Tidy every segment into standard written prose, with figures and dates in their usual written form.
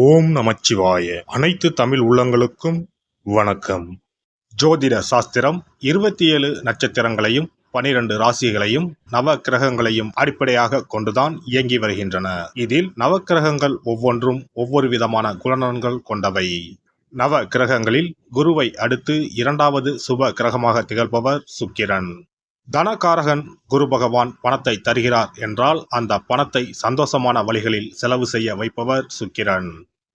ஓம் நமச்சிவாய. அனைத்து தமிழ் உள்ளங்களுக்கும் வணக்கம். ஜோதிட சாஸ்திரம் 27 நட்சத்திரங்களையும் 12 ராசிகளையும் நவ கிரகங்களையும் அடிப்படையாக கொண்டுதான் இயங்கி வருகின்றன. இதில் நவக்கிரகங்கள் ஒவ்வொன்றும் ஒவ்வொரு விதமான குணநலன்கள் கொண்டவை. நவ கிரகங்களில் குருவை அடுத்து இரண்டாவது சுப கிரகமாக திகழ்பவர் சுக்கிரன். தனகாரகன் குரு பகவான் பணத்தை தருகிறார் என்றால் அந்த பணத்தை சந்தோஷமான வழிகளில் செலவு செய்ய வைப்பவர் சுக்கிரன்.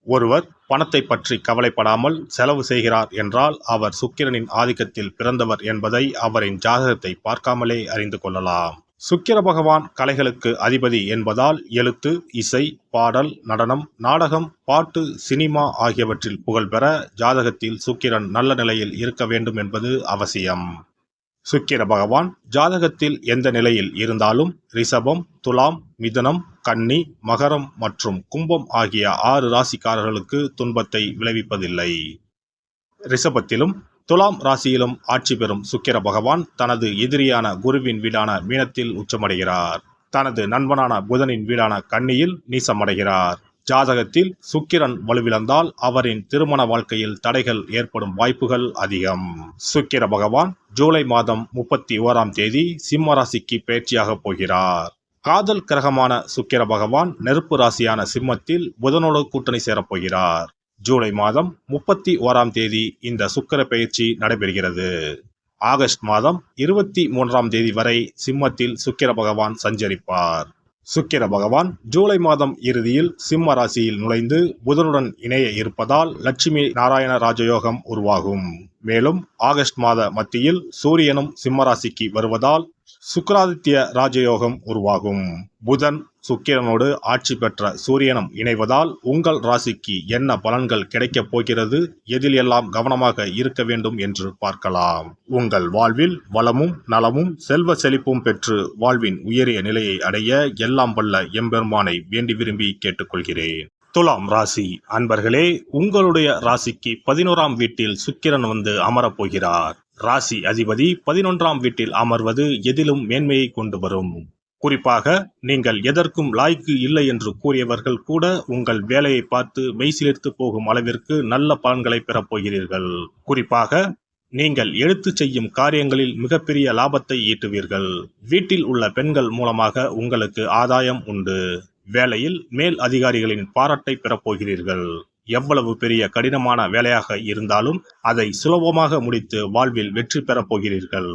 ஒருவர் பணத்தை பற்றி கவலைப்படாமல் செலவு செய்கிறார் என்றால் அவர் சுக்கிரனின் ஆதிக்கத்தில் பிறந்தவர் என்பதை அவரின் ஜாதகத்தை பார்க்காமலே அறிந்து கொள்ளலாம். சுக்கிர பகவான் கலைகளுக்கு அதிபதி என்பதால் எழுத்து, இசை, பாடல், நடனம், நாடகம், பாட்டு, சினிமா ஆகியவற்றில் புகழ்பெற ஜாதகத்தில் சுக்கிரன் நல்ல நிலையில் இருக்க வேண்டும் என்பது அவசியம். சுக்கிர பகவான் ஜாதகத்தில் எந்த நிலையில் இருந்தாலும் ரிஷபம், துலாம், மிதுனம், கன்னி, மகரம் மற்றும் கும்பம் ஆகிய 6 ராசிக்காரர்களுக்கு துன்பத்தை விளைவிப்பதில்லை. ரிஷபத்திலும் துலாம் ராசியிலும் ஆட்சி பெறும் சுக்கிர பகவான் தனது எதிரியான குருவின் வீடான மீனத்தில் உச்சமடைகிறார். தனது நண்பனான புதனின் வீடான கன்னியில் நீசமடைகிறார். ஜாதகத்தில் சுக்கிரன் வலுவிழந்தால் அவரின் திருமண வாழ்க்கையில் தடைகள் ஏற்படும் வாய்ப்புகள் அதிகம். சுக்கிர பகவான் ஜூலை மாதம் 31ஆம் தேதி சிம்ம ராசிக்கு பயிற்சியாக போகிறார். காதல் கிரகமான சுக்கிர பகவான் நெருப்பு ராசியான சிம்மத்தில் புதனோடு கூட்டணி சேரப்போகிறார். ஜூலை மாதம் 31ஆம் தேதி இந்த சுக்கிர பயிற்சி நடைபெறுகிறது. ஆகஸ்ட் மாதம் 23ஆம் தேதி வரை சிம்மத்தில் சுக்கிர பகவான் சஞ்சரிப்பார். சுக்கிர பகவான் ஜூலை மாதம் இறுதியில் சிம்ம ராசியில் நுழைந்து புதனுடன் இணைய இருப்பதால் லட்சுமி நாராயண ராஜயோகம் உருவாகும். மேலும் ஆகஸ்ட் மாத மத்தியில் சூரியனும் சிம்ம ராசிக்கு வருவதால் சுக்கிராதித்ய ராஜயோகம் உருவாகும். புதன் சுக்கிரனோடு ஆட்சி பெற்ற சூரியனும் இணைவதால் உங்கள் ராசிக்கு என்ன பலன்கள் கிடைக்கப் போகிறது, எதில் எல்லாம் கவனமாக இருக்க வேண்டும் என்று பார்க்கலாம். உங்கள் வாழ்வில் வளமும் நலமும் செல்வ செழிப்பும் பெற்று வாழ்வின் உயரிய நிலையை அடைய எல்லாம் வல்ல எம்பெருமானை வேண்டி விரும்பி கேட்டுக்கொள்கிறேன். துலாம் ராசி அன்பர்களே, உங்களுடைய ராசிக்கு 11ஆம் வீட்டில் சுக்கிரன் வந்து அமரப்போகிறார். ராசி அதிபதி 11ஆம் வீட்டில் அமர்வது எதிலும் மேன்மையை கொண்டு வரும். குறிப்பாக நீங்கள் எதற்கும் லாய்க்கு இல்லை என்று கூறியவர்கள் கூட உங்கள் வேலையை பார்த்து மெய்சிலிர்த்து போகும் அளவிற்கு நல்ல பலன்களை பெறப்போகிறீர்கள். குறிப்பாக நீங்கள் எடுத்து செய்யும் காரியங்களில் மிகப்பெரிய லாபத்தை ஈட்டுவீர்கள். வீட்டில் உள்ள பெண்கள் மூலமாக உங்களுக்கு ஆதாயம் உண்டு. வேலையில் மேல் அதிகாரிகளின் பாராட்டை பெறப்போகிறீர்கள். எவ்வளவு பெரிய கடினமான வேலையாக இருந்தாலும் அதை சுலபமாக முடித்து வாழ்வில் வெற்றி பெறப் போகிறீர்கள்.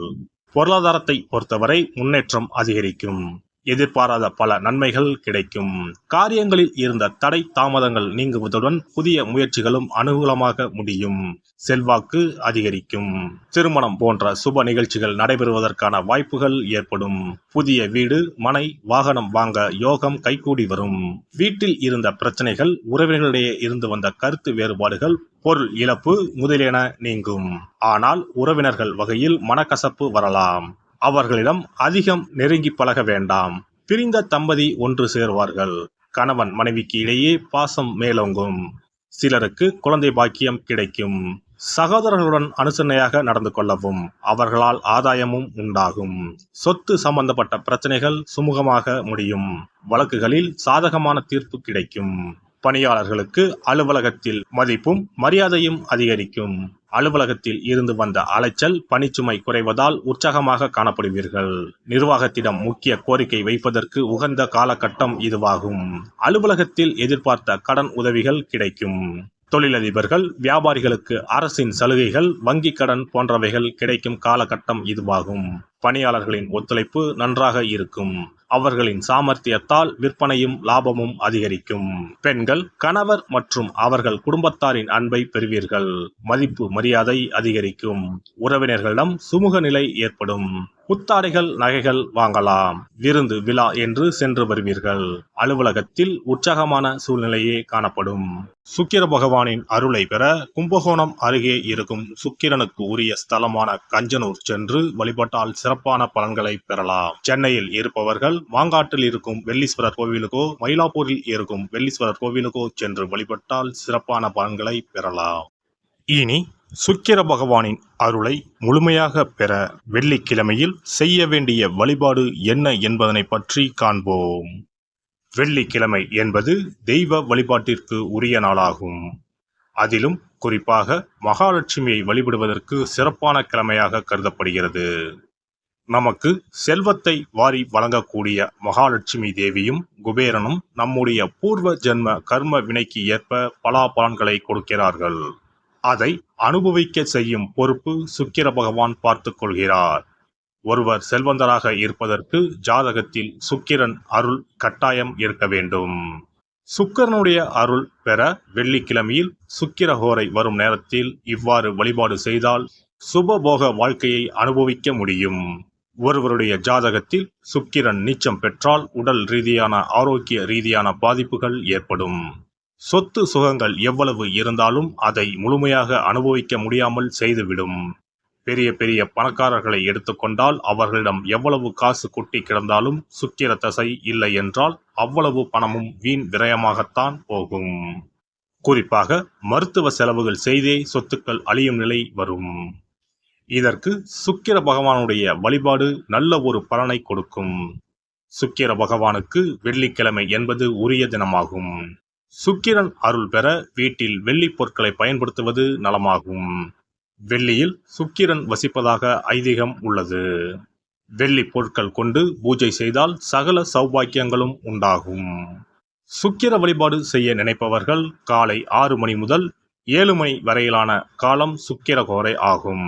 பொருளாதாரத்தை பொறுத்தவரை முன்னேற்றம் அதிகரிக்கும். எதிர்பாராத பல நன்மைகள் கிடைக்கும். காரியங்களில் இருந்த தடை தாமதங்கள் நீங்குவதுடன் புதிய முயற்சிகளும் அனுகூலமாக முடியும். செல்வாக்கு அதிகரிக்கும். திருமணம் போன்ற சுப நிகழ்ச்சிகள் நடைபெறுவதற்கான வாய்ப்புகள் ஏற்படும். புதிய வீடு, மனை, வாகனம் வாங்க யோகம் கைகூடி வரும். வீட்டில் இருந்த பிரச்சனைகள், உறவினர்களிடையே இருந்து வந்த கருத்து வேறுபாடுகள், பொருள் இழப்பு முதலியன நீங்கும். ஆனால் உறவினர்கள் வகையில் மனக்கசப்பு வரலாம். அவர்களிடம் அதிகம் நெருங்கி பழக வேண்டாம். பிரிந்த தம்பதி ஒன்று சேருவார்கள். கணவன் மனைவிக்கு இடையே பாசம் மேலோங்கும். சிலருக்கு குழந்தை பாக்கியம் கிடைக்கும். சகோதரர்களுடன் அனுசரணையாக நடந்து கொள்ளவும். அவர்களால் ஆதாயமும் உண்டாகும். சொத்து சம்பந்தப்பட்ட பிரச்சனைகள் சுமூகமாக முடியும். வழக்குகளில் சாதகமான தீர்ப்பு கிடைக்கும். பணியாளர்களுக்கு அலுவலகத்தில் மதிப்பும் மரியாதையும் அதிகரிக்கும். அலுவலகத்தில் இருந்து வந்த அலைச்சல், பணிச்சுமை குறைவதால் உற்சாகமாக காணப்படுவீர்கள். நிர்வாகத்திடம் முக்கிய கோரிக்கை வைப்பதற்கு உகந்த காலகட்டம் இதுவாகும். அலுவலகத்தில் எதிர்பார்த்த கடன் உதவிகள் கிடைக்கும். தொழிலதிபர்கள், வியாபாரிகளுக்கு அரசின் சலுகைகள், வங்கி கடன் போன்றவைகள் கிடைக்கும் காலகட்டம் இதுவாகும். பணியாளர்களின் ஒத்துழைப்பு நன்றாக இருக்கும். அவர்களின் சாமர்த்தியத்தால் விற்பனையும் லாபமும் அதிகரிக்கும். பெண்கள் கணவர் மற்றும் அவர்கள் குடும்பத்தாரின் அன்பை பெறுவீர்கள். மதிப்பு மரியாதை அதிகரிக்கும். உறவினர்களிடம் சுமூக நிலை ஏற்படும். புத்தாடைகள், நகைகள் வாங்கலாம். விருந்து விழா என்று சென்று வருவீர்கள். அலுவலகத்தில் உற்சாகமான சூழ்நிலையே காணப்படும். சுக்கிர பகவானின் அருளை பெற கும்பகோணம் அருகே இருக்கும் சுக்கிரனுக்கு உரிய ஸ்தலமான கஞ்சனூர் சென்று வழிபட்டால் சிறப்பான பலன்களை பெறலாம். சென்னையில் இருப்பவர்கள் மாங்காட்டில் இருக்கும் வெள்ளீஸ்வரர் கோவிலுக்கோ, மயிலாப்பூரில் இருக்கும் வெள்ளீஸ்வரர் கோவிலுக்கோ சென்று வழிபட்டால் சிறப்பான பலன்களை பெறலாம். இனி சுக்கிர பகவானின் அருளை முழுமையாக பெற வெள்ளிக்கிழமையில் செய்ய வேண்டிய வழிபாடு என்ன என்பதனை பற்றி காண்போம். வெள்ளிக்கிழமை என்பது தெய்வ வழிபாட்டிற்கு உரிய நாளாகும். அதிலும் குறிப்பாக மகாலட்சுமியை வழிபடுவதற்கு சிறப்பான கிழமையாக கருதப்படுகிறது. நமக்கு செல்வத்தை வாரி வழங்கக்கூடிய மகாலட்சுமி தேவியும் குபேரனும் நம்முடைய பூர்வ ஜென்ம கர்ம வினைக்கு ஏற்ப பலாபலன்களை கொடுக்கிறார்கள். அதை அனுபவிக்க செய்யும் பொறுப்பு சுக்கிர பகவான் பார்த்துக் கொள்கிறார். ஒருவர் செல்வந்தராக இருப்பதற்கு ஜாதகத்தில் சுக்கிரன் அருள் கட்டாயம் இருக்க வேண்டும். சுக்கிரனுடைய அருள் பெற வெள்ளிக்கிழமையில் சுக்கிரஹோரை வரும் நேரத்தில் இவ்வாறு வழிபாடு செய்தால் சுபபோக வாழ்க்கையை அனுபவிக்க முடியும். ஒருவருடைய ஜாதகத்தில் சுக்கிரன் நீச்சம் பெற்றால் உடல் ரீதியான ஆரோக்கிய ரீதியான பாதிப்புகள் ஏற்படும். சொத்து சுகங்கள் எவ்வளவு இருந்தாலும் அதை முழுமையாக அனுபவிக்க முடியாமல் செய்துவிடும். பெரிய பெரிய பணக்காரர்களை எடுத்துக்கொண்டால் அவர்களிடம் எவ்வளவு காசு கொட்டி கிடந்தாலும் சுக்கிர தசை இல்லை என்றால் அவ்வளவு பணமும் வீண் விரயமாகத்தான் போகும். குறிப்பாக மருத்துவ செலவுகள் செய்தே சொத்துக்கள் அழியும் நிலை வரும். இதற்கு சுக்கிர பகவானுடைய வழிபாடு நல்ல ஒரு பலனை கொடுக்கும். சுக்கிர பகவானுக்கு வெள்ளிக்கிழமை என்பது உரிய தினமாகும். சுக்கிரன் அருள் பெற வீட்டில் வெள்ளி பொருட்களை பயன்படுத்துவது நலமாகும். வெள்ளியில் சுக்கிரன் வசிப்பதாக ஐதீகம் உள்ளது. வெள்ளி பொருட்கள் கொண்டு பூஜை செய்தால் சகல சௌபாக்கியங்களும் உண்டாகும். சுக்கிர வழிபாடு செய்ய நினைப்பவர்கள் காலை 6 மணி முதல் 7 மணி வரையிலான காலம் சுக்கிரஹோரை ஆகும்.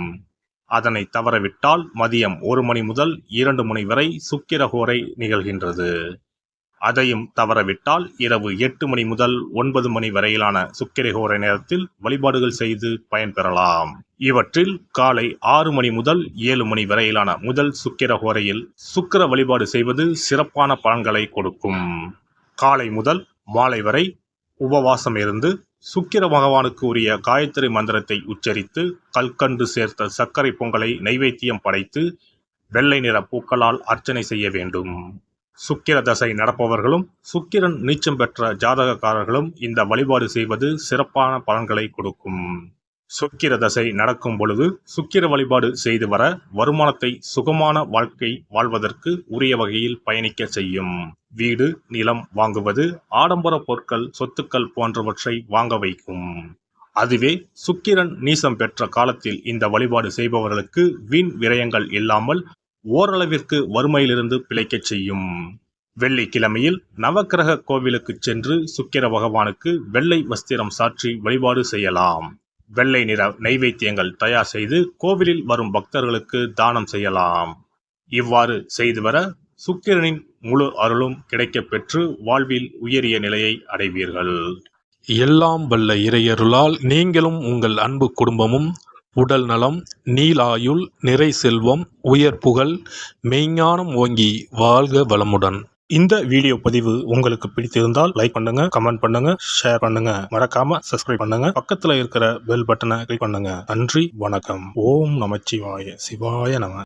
அதனை தவறவிட்டால் மதியம் 1 மணி முதல் 2 மணி வரை சுக்கிரஹோரை நிகழ்கின்றது. அதையும் தவறவிட்டால் இரவு 8 மணி முதல் 9 மணி வரையிலான சுக்கிரஹோரை நேரத்தில் வழிபாடுகள் செய்து பயன்பெறலாம். இவற்றில் காலை 6 மணி முதல் 7 மணி வரையிலான முதல் சுக்கிரஹோரையில் சுக்கிர வழிபாடு செய்வது சிறப்பான பலன்களை கொடுக்கும். காலை முதல் மாலை வரை உபவாசம் இருந்து சுக்கிர பகவானுக்கு உரிய காயத்ரி மந்திரத்தை உச்சரித்து கல்கண்டு சேர்த்த சர்க்கரை பொங்கலை நைவேத்தியம் படைத்து வெள்ளை நிற பூக்களால் அர்ச்சனை செய்ய வேண்டும். சுக்கிர தசை நடப்பவர்களும் சுக்கிரன் நீச்சம் பெற்ற ஜாதகக்காரர்களும் இந்த வழிபாடு செய்வது சிறப்பான பலன்களை கொடுக்கும். சுக்கிர தசை நடக்கும் பொழுது சுக்கிர வழிபாடு செய்து வர வருமானத்தை சுகமான வாழ்க்கை வாழ்வதற்கு உரிய வகையில் பயணிக்க செய்யும். வீடு நிலம் வாங்குவது, ஆடம்பர பொருட்கள் சொத்துக்கள் போன்றவற்றை வாங்க வைக்கும். அதுவே சுக்கிரன் நீசம் பெற்ற காலத்தில் இந்த வழிபாடு செய்பவர்களுக்கு வீண் விரயங்கள் இல்லாமல் ஓரளவிற்கு வறுமையிலிருந்து பிழைக்கச் செய்யும். வெள்ளிக்கிழமையில் நவக்கிரக கோவிலுக்கு சென்று சுக்கிர பகவானுக்கு வெள்ளை வஸ்திரம் சாற்றி வழிபாடு செய்யலாம். வெள்ளை நிற நைவேத்தியங்கள் தயார் செய்து கோவிலில் வரும் பக்தர்களுக்கு தானம் செய்யலாம். இவ்வாறு செய்து வர சுக்கிரனின் முழு அருளும் கிடைக்கப் பெற்று வாழ்வில் உயரிய நிலையை அடைவீர்கள். எல்லாம் வல்ல இறையருளால் நீங்களும் உங்கள் அன்பு குடும்பமும் உடல் நலம், நீலாயுள், நிறை செல்வம், உயர் புகழ், மெய்ஞானம் ஓங்கி வாழ்க வளமுடன். இந்த வீடியோ பதிவு உங்களுக்கு பிடித்திருந்தால் லைக் பண்ணுங்க, கமெண்ட் பண்ணுங்க, ஷேர் பண்ணுங்க, மறக்காம சப்ஸ்கிரைப் பண்ணுங்க, பக்கத்துல இருக்கிற பெல் பட்டனை கிளிக் பண்ணுங்க. நன்றி, வணக்கம். ஓம் நமச்சிவாய, சிவாய நம.